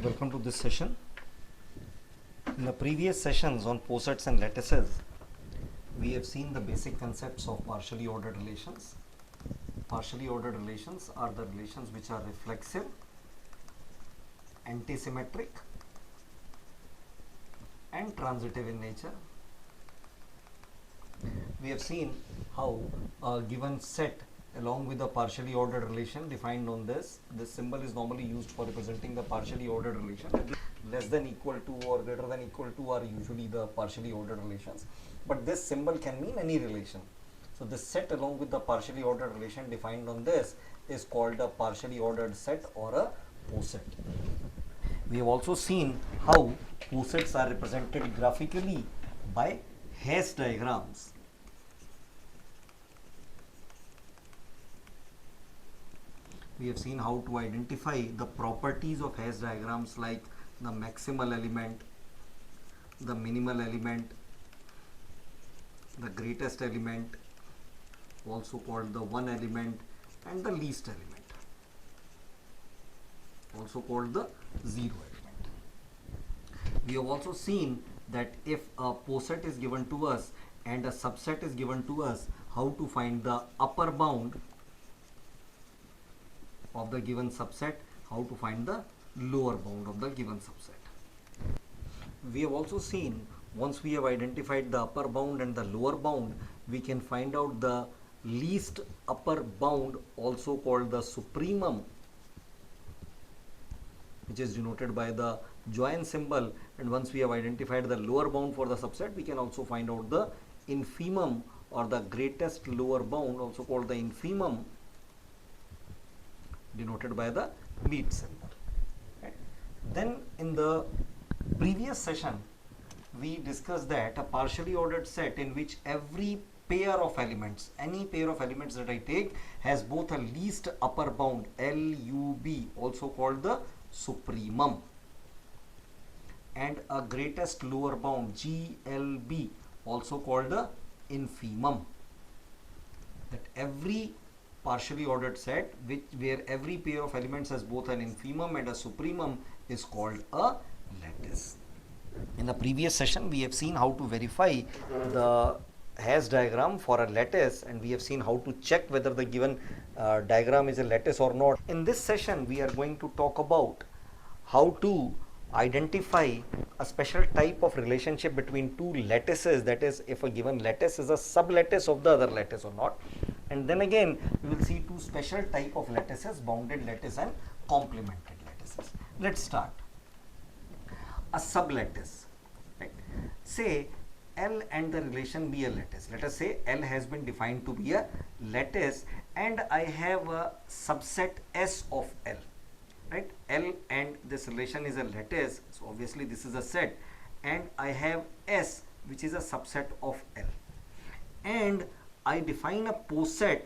Welcome to this session. In the previous sessions on posets and lattices, we have seen the basic concepts of partially ordered relations. Partially ordered relations are the relations which are reflexive, antisymmetric, and transitive in nature. We have seen how a given set along with a partially ordered relation defined on this symbol is normally used for representing the partially ordered relation. Less than equal to or greater than equal to are usually the partially ordered relations, but this symbol can mean any relation. So this set along with the partially ordered relation defined on this is called a partially ordered set or a poset. We have also seen how posets are represented graphically by Hess diagrams. We have seen how to identify the properties of Hess diagrams like the maximal element, the minimal element, the greatest element, also called the one element, and the least element, also called the zero element. We have also seen that if a poset is given to us and a subset is given to us, how to find the upper bound of the given subset, how to find the lower bound of the given subset. We have also seen once we have identified the upper bound and the lower bound, we can find out the least upper bound, also called the supremum, which is denoted by the join symbol, and once we have identified the lower bound for the subset, we can also find out the infimum or the greatest lower bound, also called the infimum, denoted by the meet symbol. Right. Then in the previous session we discussed that a partially ordered set in which every pair of elements, any pair of elements that I take, has both a least upper bound LUB, also called the supremum, and a greatest lower bound GLB, also called the infimum. That every partially ordered set where every pair of elements has both an infimum and a supremum is called a lattice. In the previous session we have seen how to verify the Hess diagram for a lattice, and we have seen how to check whether the given diagram is a lattice or not. In this session we are going to talk about how to identify a special type of relationship between two lattices, that is, if a given lattice is a sublattice of the other lattice or not. And then again we will see two special type of lattices, bounded lattice and complemented lattices. Let's start. A sublattice, right? Say L and the relation be a lattice. Let us say L has been defined to be a lattice and I have a subset S of L, right? L and this relation is a lattice, so obviously this is a set, and I have S which is a subset of L, and I define a poset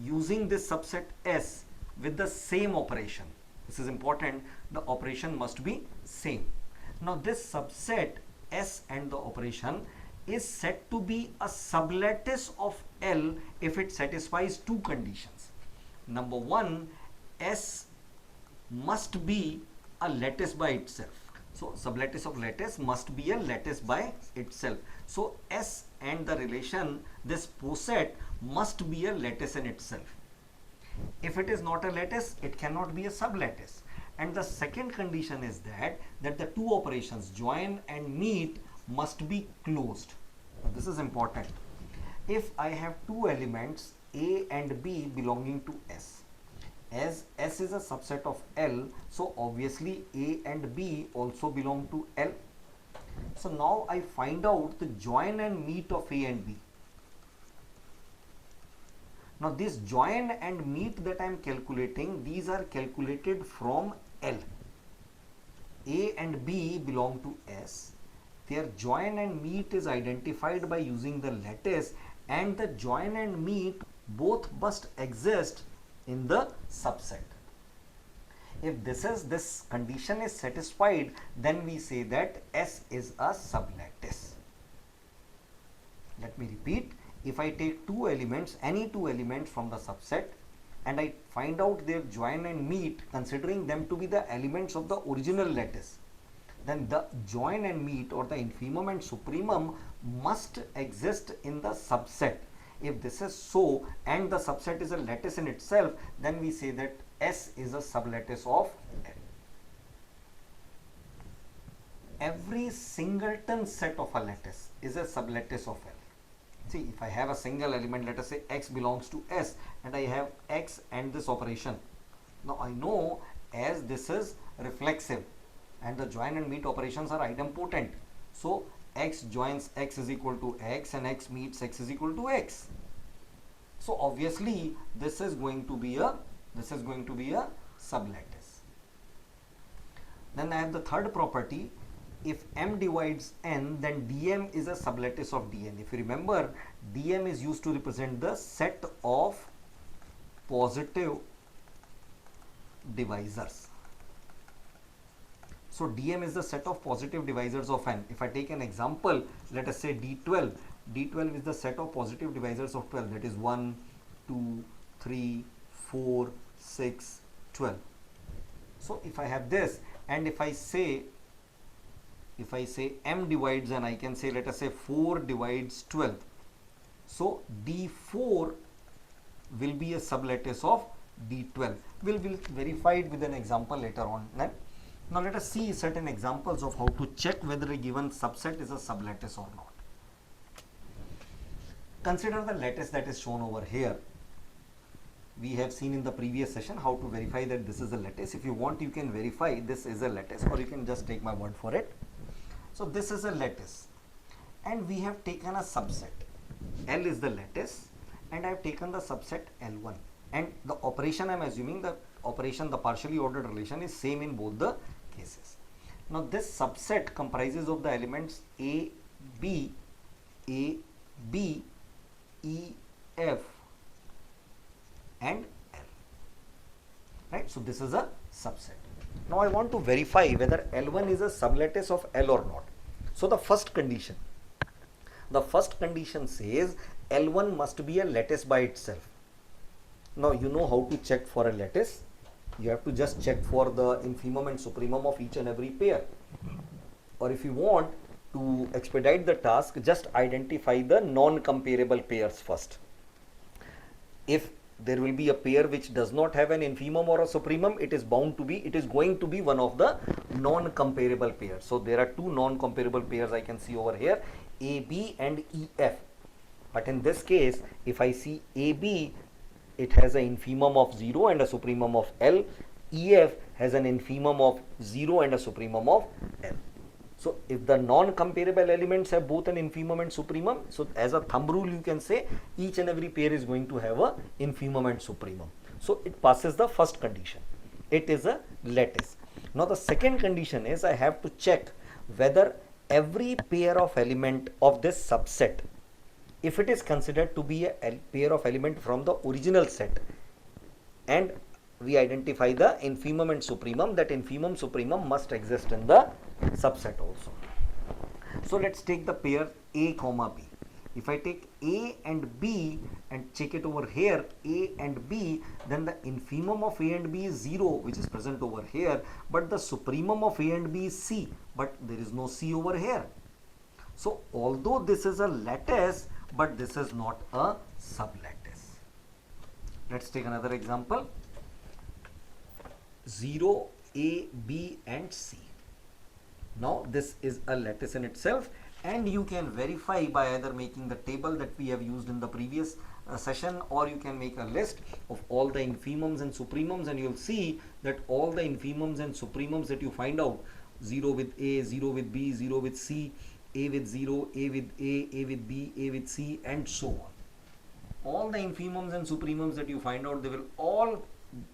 using this subset S with the same operation. This is important, the operation must be same. Now this subset S and the operation is said to be a sublattice of L if it satisfies two conditions. Number one, S must be a lattice by itself. So sublattice of lattice must be a lattice by itself. So S and the relation, this poset, must be a lattice in itself. If it is not a lattice, it cannot be a sublattice. And the second condition is that the two operations join and meet must be closed. Now, this is important. If I have two elements A and B belonging to S, as S is a subset of L, so obviously A and B also belong to L. So now I find out the join and meet of A and B. Now this join and meet that I am calculating, these are calculated from L. A and B belong to S. Their join and meet is identified by using the lattice, and the join and meet both must exist in the subset. If this condition is satisfied, then we say that S is a sublattice. Let me repeat. If I take two elements, any two elements from the subset, and I find out their join and meet considering them to be the elements of the original lattice, then the join and meet or the infimum and supremum must exist in the subset. If this is so and the subset is a lattice in itself, then we say that S is a sublattice of L. Every singleton set of a lattice is a sublattice of L. See, if I have a single element, let us say X belongs to S, and I have X and this operation. Now I know as this is reflexive and the join and meet operations are idempotent. So X joins X is equal to X and X meets X is equal to X. So obviously this is going to be a sublattice. Then I have the third property. If M divides N, then Dm is a sublattice of Dn. If you remember, Dm is used to represent the set of positive divisors. So Dm is the set of positive divisors of N. If I take an example, let us say D12. D12 is the set of positive divisors of 12, that is 1, 2, 3, 4, 6, 12. So if I have this, and if I say M divides N, I can say, let us say 4 divides 12. So D4 will be a sublattice of D12. We'll verify it with an example later on. Now let us see certain examples of how to check whether a given subset is a sublattice or not. Consider the lattice that is shown over here. We have seen in the previous session how to verify that this is a lattice. If you want, you can verify this is a lattice, or you can just take my word for it. So this is a lattice, and we have taken a subset. L is the lattice, and I have taken the subset L1. And the operation, I am assuming the operation, the partially ordered relation is same in both the cases. Now this subset comprises of the elements A, B, E, F, and L. Right? So this is a subset. Now I want to verify whether L1 is a sublattice of L or not. So the first condition says L1 must be a lattice by itself. Now you know how to check for a lattice. You have to just check for the infimum and supremum of each and every pair. Or if you want to expedite the task, just identify the non-comparable pairs first. If there will be a pair which does not have an infimum or a supremum, it is going to be one of the non-comparable pairs. So there are two non-comparable pairs I can see over here, AB and EF. But in this case, if I see AB, it has an infimum of 0 and a supremum of L. EF has an infimum of 0 and a supremum of L. So if the non-comparable elements have both an infimum and supremum, so as a thumb rule you can say each and every pair is going to have a infimum and supremum. So it passes the first condition. It is a lattice. Now the second condition is I have to check whether every pair of element of this subset, if it is considered to be a pair of element from the original set, and we identify the infimum and supremum, that infimum supremum must exist in the subset also. So let's take the pair A comma B. If I take A and B and check it over here, A and B, then the infimum of A and B is 0, which is present over here, but the supremum of A and B is C, but there is no C over here. So although this is a lattice, but this is not a sublattice. Let's take another example. 0, A, B and C. Now this is a lattice in itself, and you can verify by either making the table that we have used in the previous session, or you can make a list of all the infimums and supremums, and you'll see that all the infimums and supremums that you find out, 0 with A, 0 with B, 0 with C, A with 0, A with A with B, A with C, and so on. All the infimums and supremums that you find out, they will all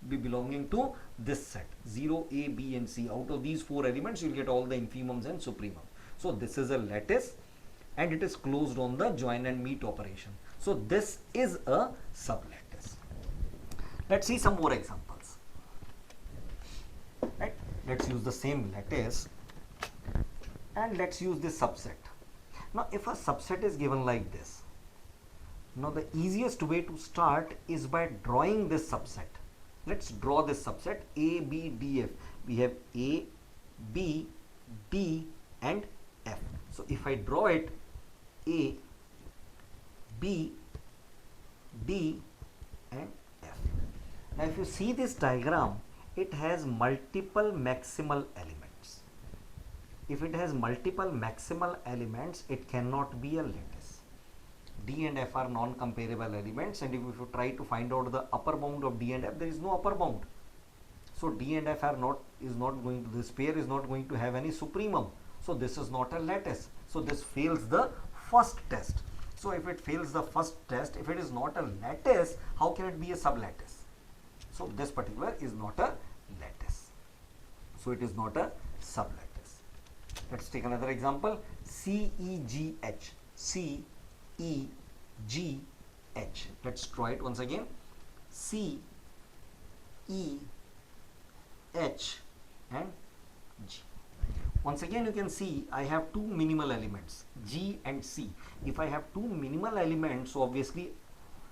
be belonging to this set 0, A, B and C. Out of these four elements you will get all the infimums and supremums. So this is a lattice and it is closed on the join and meet operation. So this is a sublattice. Let's see some more examples. Right? Let's use the same lattice and let's use this subset. Now if a subset is given like this, Now the easiest way to start is by drawing this subset. Let's draw this subset A, B, D, F. We have A, B, D and F. So if I draw it A, B, D and F. Now if you see this diagram, it has multiple maximal elements. If it has multiple maximal elements, it cannot be a lattice. D and F are non-comparable elements, and if you try to find out the upper bound of D and F, there is no upper bound. So D and F this pair is not going to have any supremum. So this is not a lattice. So this fails the first test. So if it fails the first test, if it is not a lattice, how can it be a sublattice? So this particular is not a lattice. So it is not a sublattice. Let's take another example. CEGH. CEGH. Let's try it once again. CEH and G. Once again you can see I have two minimal elements, G and C. If I have two minimal elements, so obviously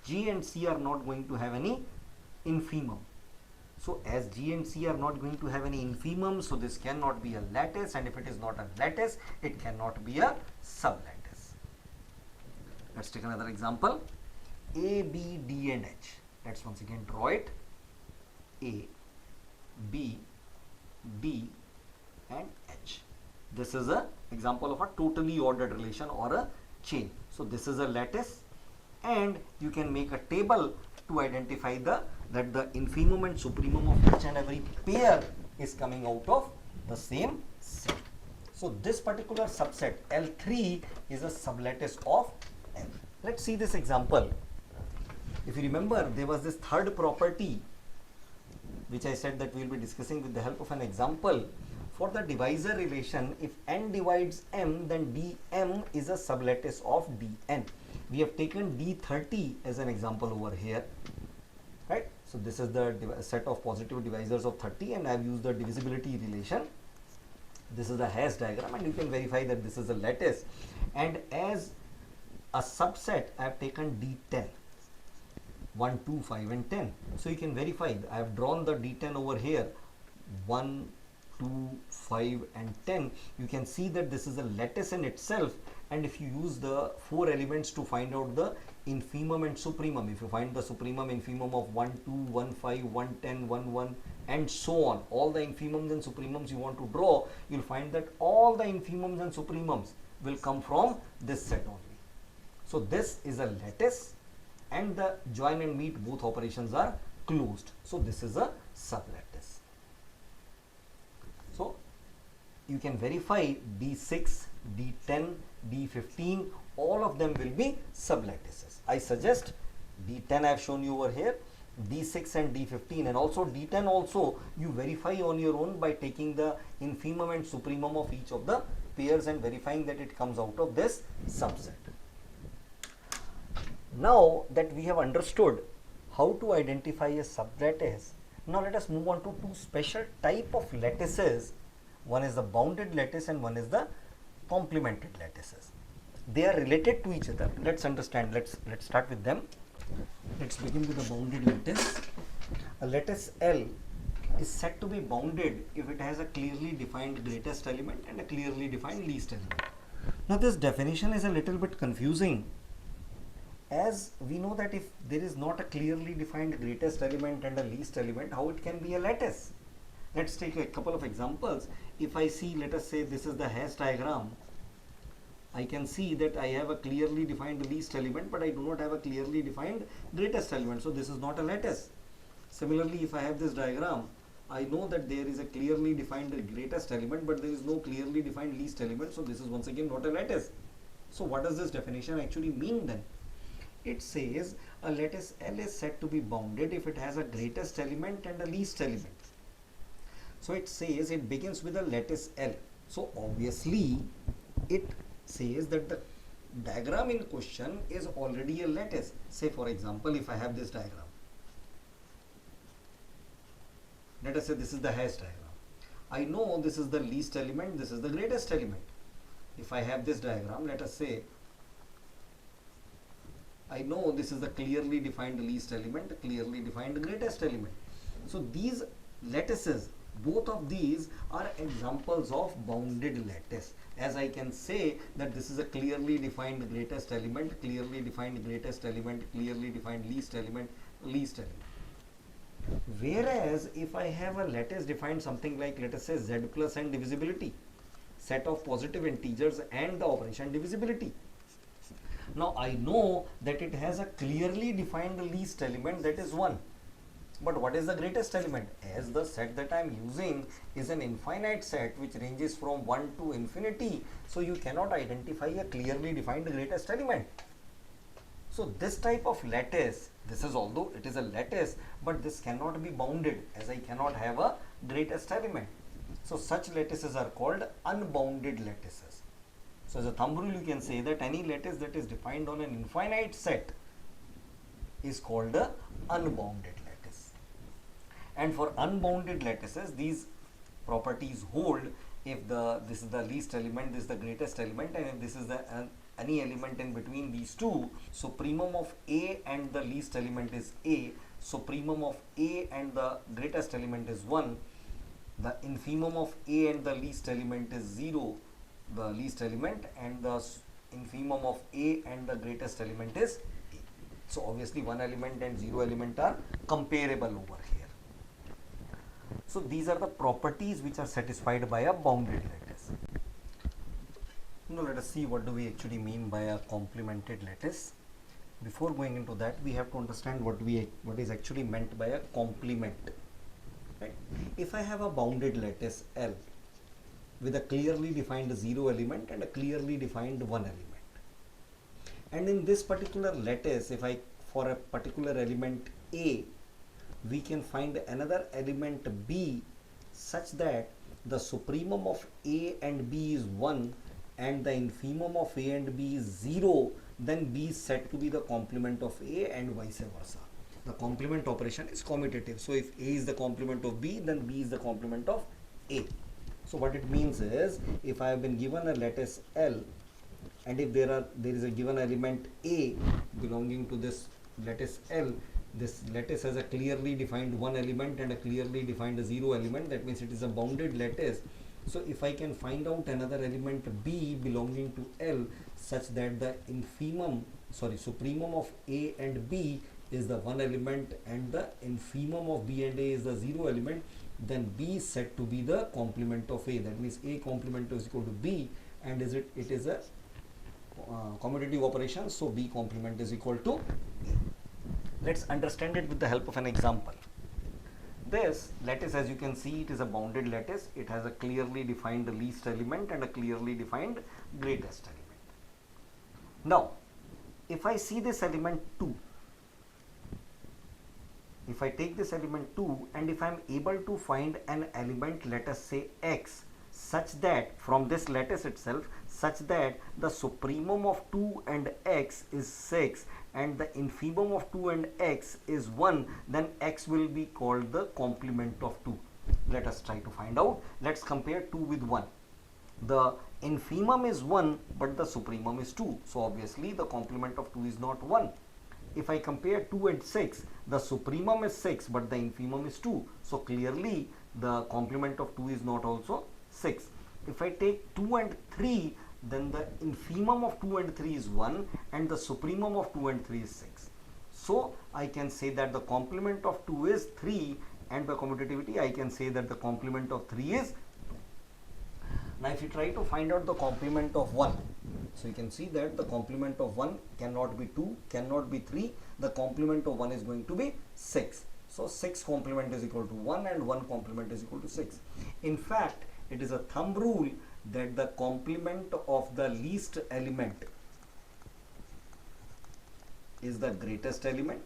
G and C are not going to have any infimum. So as G and C are not going to have any infimum, so this cannot be a lattice, and if it is not a lattice, it cannot be a sublattice. Let's take another example. A, B, D and H. Let's once again draw it. A, B, D and H. This is an example of a totally ordered relation or a chain. So this is a lattice, and you can make a table to identify that the infimum and supremum of each and every pair is coming out of the same set. So this particular subset L3 is a sublattice of L. Let's see this example. If you remember, there was this third property which I said that we will be discussing with the help of an example. For the divisor relation, if n divides m, then dm is a sublattice of dn. We have taken D30 as an example over here, right? So this is the set of positive divisors of 30, and I have used the divisibility relation. This is the hash diagram, and you can verify that this is a lattice. And as a subset, I have taken D10, 1, 2, 5 and 10. So you can verify, I have drawn the D10 over here, 1, 2, 5 and 10. You can see that this is a lattice in itself, and if you use the 4 elements to find out the infimum and supremum, if you find the supremum infimum of 1, 2, 1, 5, 1, 10, 1, 1 and so on, all the infimums and supremums you want to draw, you will find that all the infimums and supremums will come from this set only. So this is a lattice, and the join and meet both operations are closed. So this is a sublattice. So you can verify D6, D10, D15, all of them will be sublattices. I suggest D10 I have shown you over here, D6 and D15, and also D10 also you verify on your own by taking the infimum and supremum of each of the pairs and verifying that it comes out of this subset. Now that we have understood how to identify a sublattice, now let us move on to two special type of lattices. One is the bounded lattice and one is the complemented lattices. They are related to each other. Let's understand. Let's start with them. Let's begin with the bounded lattice. A lattice L is said to be bounded if it has a clearly defined greatest element and a clearly defined least element. Now this definition is a little bit confusing, as we know that if there is not a clearly defined greatest element and a least element, how it can be a lattice? Let's take a couple of examples. If I see, let us say this is the hash diagram, I can see that I have a clearly defined least element, but I do not have a clearly defined greatest element. So this is not a lattice. Similarly, if I have this diagram, I know that there is a clearly defined greatest element, but there is no clearly defined least element. So this is once again not a lattice. So what does this definition actually mean then? It says a lattice L is said to be bounded if it has a greatest element and a least element. So it says it begins with a lattice L. So obviously it says that the diagram in question is already a lattice. Say for example, if I have this diagram, let us say this is the hash diagram. I know this is the least element, this is the greatest element. If I have this diagram, let us say I know this is the clearly defined least element, clearly defined greatest element. So these lattices, both of these are examples of bounded lattice. As I can say that this is a clearly defined greatest element, clearly defined greatest element, clearly defined least element, least element. Whereas if I have a lattice defined something like, let us say, z plus n divisibility, set of positive integers and the operation divisibility. Now I know that it has a clearly defined least element, that is 1. But what is the greatest element? As the set that I am using is an infinite set which ranges from 1 to infinity, so you cannot identify a clearly defined greatest element. So this type of lattice, this is, although it is a lattice, but this cannot be bounded, as I cannot have a greatest element. So such lattices are called unbounded lattices. So as a thumb rule, you can say that any lattice that is defined on an infinite set is called a unbounded lattice. And for unbounded lattices, these properties hold if this is the least element, this is the greatest element, and if this is the any element in between these two. So primum of A and the least element is A. So primum of A and the greatest element is 1. The infimum of A and the least element is 0, the least element, and the infimum of A and the greatest element is A. So obviously 1 element and 0 element are comparable over here. So these are the properties which are satisfied by a bounded lattice. Now let us see what do we actually mean by a complemented lattice. Before going into that, we have to understand what is actually meant by a complement. Right? If I have a bounded lattice L with a clearly defined 0 element and a clearly defined 1 element, and in this particular lattice, if I, for a particular element A, we can find another element B such that the supremum of A and B is 1 and the infimum of A and B is 0, then B is said to be the complement of A and vice versa. The complement operation is commutative. So if A is the complement of B, then B is the complement of A. So what it means is, if I have been given a lattice L, and if there is a given element A belonging to this lattice L, this lattice has a clearly defined 1 element and a clearly defined 0 element, that means it is a bounded lattice. So if I can find out another element B belonging to L such that the supremum of A and B is the 1 element and the infimum of B and A is the 0 element, then B is said to be the complement of A. That means A complement is equal to B, and it is a commutative operation, so B complement is equal to A. Let's understand it with the help of an example. This lattice, as you can see, it is a bounded lattice. It has a clearly defined least element and a clearly defined greatest element. Now, if I see this element 2, if I take this element 2 and if I am able to find an element, let us say X, such that from this lattice itself, such that the supremum of 2 and X is 6 and the infimum of 2 and X is 1, then X will be called the complement of 2. Let us try to find out. Let's compare 2 with 1. The infimum is 1 but the supremum is 2. So obviously the complement of 2 is not 1. If I compare 2 and 6, the supremum is 6 but the infimum is 2. So clearly the complement of 2 is not also 6. If I take 2 and 3, then the infimum of 2 and 3 is 1 and the supremum of 2 and 3 is 6. So I can say that the complement of 2 is 3, and by commutativity I can say that the complement of 3 is 2. Now if you try to find out the complement of 1, so you can see that the complement of 1 cannot be 2, cannot be 3, the complement of 1 is going to be 6. So 6 complement is equal to 1 and 1 complement is equal to 6. In fact, it is a thumb rule that the complement of the least element is the greatest element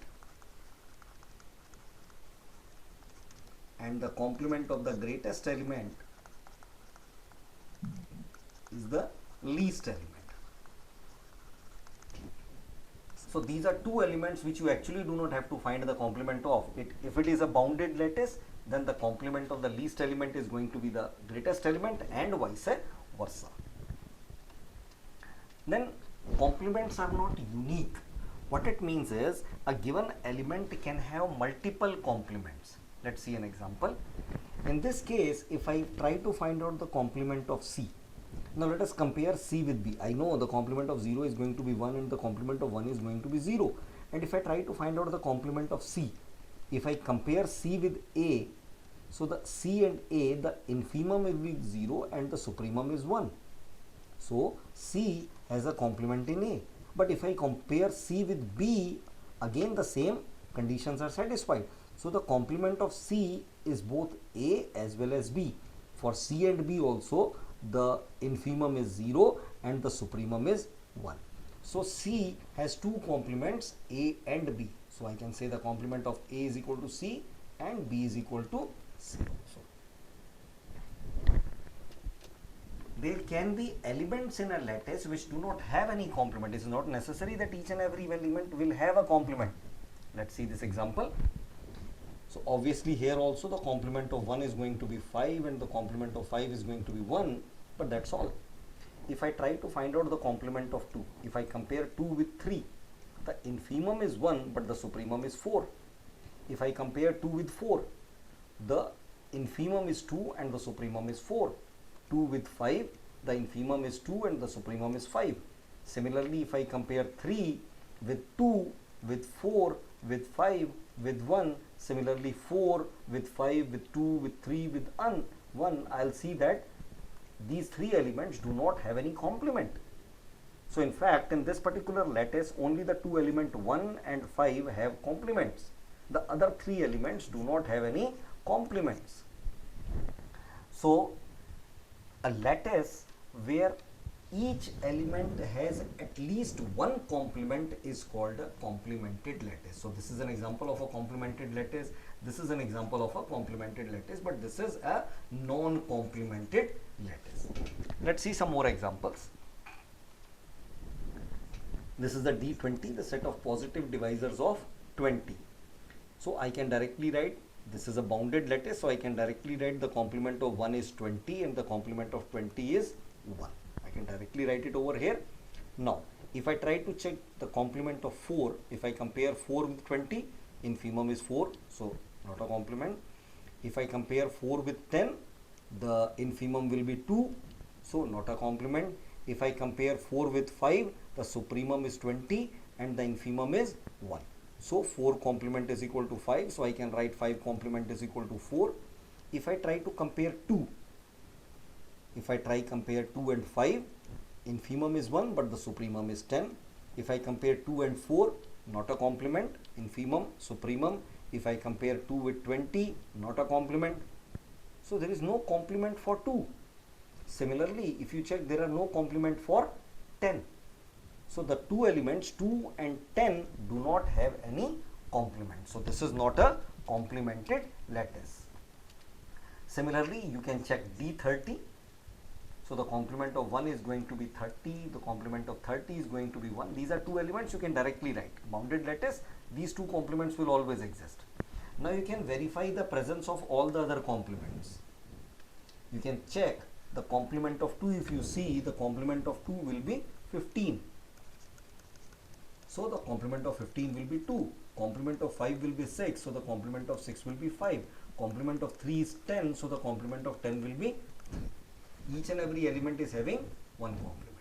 and the complement of the greatest element is the least element. So these are two elements which you actually do not have to find the complement of. If it is a bounded lattice, then the complement of the least element is going to be the greatest element and vice versa. Then complements are not unique. What it means is a given element can have multiple complements. Let's see an example. In this case, if I try to find out the complement of C, now let us compare C with B. I know the complement of 0 is going to be 1 and the complement of 1 is going to be 0. And if I try to find out the complement of C, if I compare C with A, so the C and A, the infimum will be 0 and the supremum is 1. So C has a complement in A. But if I compare C with B, again the same conditions are satisfied. So the complement of C is both A as well as B. For C and B also, the infimum is 0 and the supremum is 1. So C has two complements, A and B. So I can say the complement of A is equal to C and B is equal to C also. There can be elements in a lattice which do not have any complement. It is not necessary that each and every element will have a complement. Let's see this example. So obviously here also the complement of 1 is going to be 5 and the complement of 5 is going to be 1, but that's all. If I try to find out the complement of 2, if I compare 2 with 3, the infimum is 1 but the supremum is 4. If I compare 2 with 4, the infimum is 2 and the supremum is 4. 2 with 5, the infimum is 2 and the supremum is 5. Similarly, if I compare 3 with 2, with 4, with 5, with 1, similarly 4 with 5, with 2, with 3, with 1, I'll see that these three elements do not have any complement. So in fact, in this particular lattice, only the two elements 1 and 5 have complements. The other three elements do not have any complements. So a lattice where each element has at least one complement is called a complemented lattice. So this is an example of a complemented lattice. This is an example of a complemented lattice, but this is a non-complemented lattice. Let's see some more examples. This is the D20, the set of positive divisors of 20. So I can directly write, this is a bounded lattice, so I can directly write the complement of 1 is 20 and the complement of 20 is 1. I can directly write it over here. Now, if I try to check the complement of 4, if I compare 4 with 20, infimum is 4, so not a complement. If I compare 4 with 10, the infimum will be 2, so not a complement. If I compare 4 with 5, the supremum is 20 and the infimum is 1. So 4 complement is equal to 5, so I can write 5 complement is equal to 4. If I try to compare 2, if I try compare 2 and 5, infimum is 1 but the supremum is 10. If I compare 2 and 4, not a complement, infimum, supremum. If I compare 2 with 20, not a complement. So there is no complement for 2. Similarly, if you check, there are no complement for 10. So the two elements 2 and 10 do not have any complement. So this is not a complemented lattice. Similarly, you can check D30. So the complement of 1 is going to be 30, the complement of 30 is going to be 1. These are two elements you can directly write. Bounded lattice, these two complements will always exist. Now you can verify the presence of all the other complements. You can check the complement of 2. If you see, the complement of 2 will be 15. So the complement of 15 will be 2. Complement of 5 will be 6. So the complement of 6 will be 5. Complement of 3 is 10. So the complement of 10 will be 3. Each and every element is having one complement.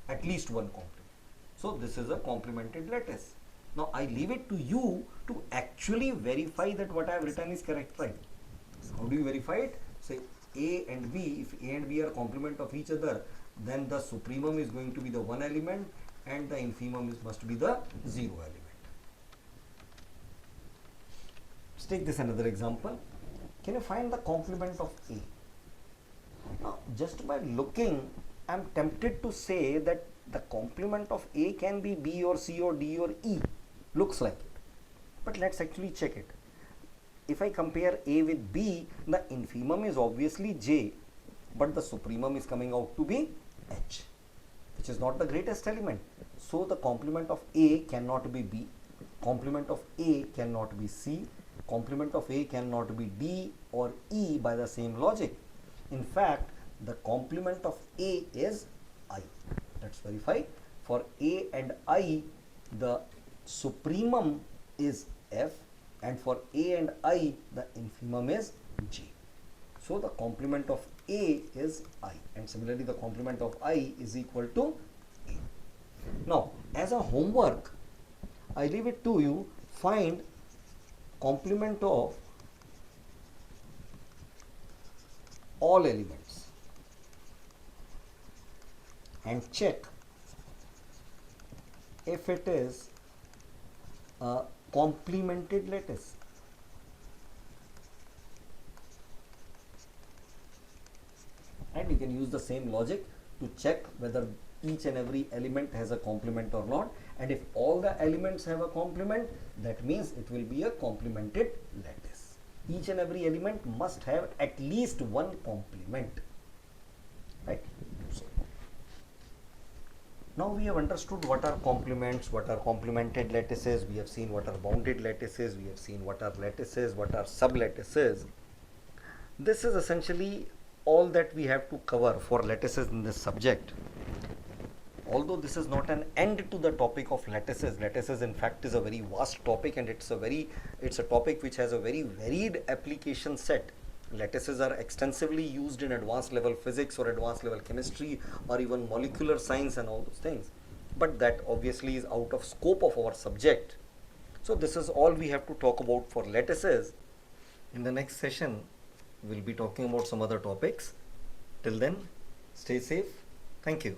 At least one complement. So this is a complemented lattice. Now I leave it to you to actually verify that what I have written is correct, right? How do you verify it? Say A and B. If A and B are complement of each other, then the supremum is going to be the one element and the infimum must be the 0 element. Let's take this another example. Can you find the complement of A? Now, just by looking, I am tempted to say that the complement of A can be B or C or D or E. Looks like it. But let's actually check it. If I compare A with B, the infimum is obviously J, but the supremum is coming out to be H, which is not the greatest element. So the complement of A cannot be B, complement of A cannot be C, complement of A cannot be D or E by the same logic. In fact, the complement of A is I. Let's verify. For A and I, the supremum is F, and for A and I the infimum is G. So the complement of A is I, and similarly the complement of I is equal to A. Now as a homework, I leave it to you, find complement of all elements and check if it is a complemented lattice. And you can use the same logic to check whether each and every element has a complement or not, and if all the elements have a complement, that means it will be a complemented lattice. Each and every element must have at least one complement, right? So now we have understood what are complements, what are complemented lattices, we have seen what are bounded lattices, we have seen what are lattices, what are sublattices. This is essentially all that we have to cover for lattices in this subject. Although this is not an end to the topic of lattices, lattices in fact is a very vast topic, and it's a topic which has a very varied application set. Lattices are extensively used in advanced level physics or advanced level chemistry or even molecular science and all those things, but that obviously is out of scope of our subject. So this is all we have to talk about for lattices. In the next session we'll be talking about some other topics. Till then, stay safe. Thank you.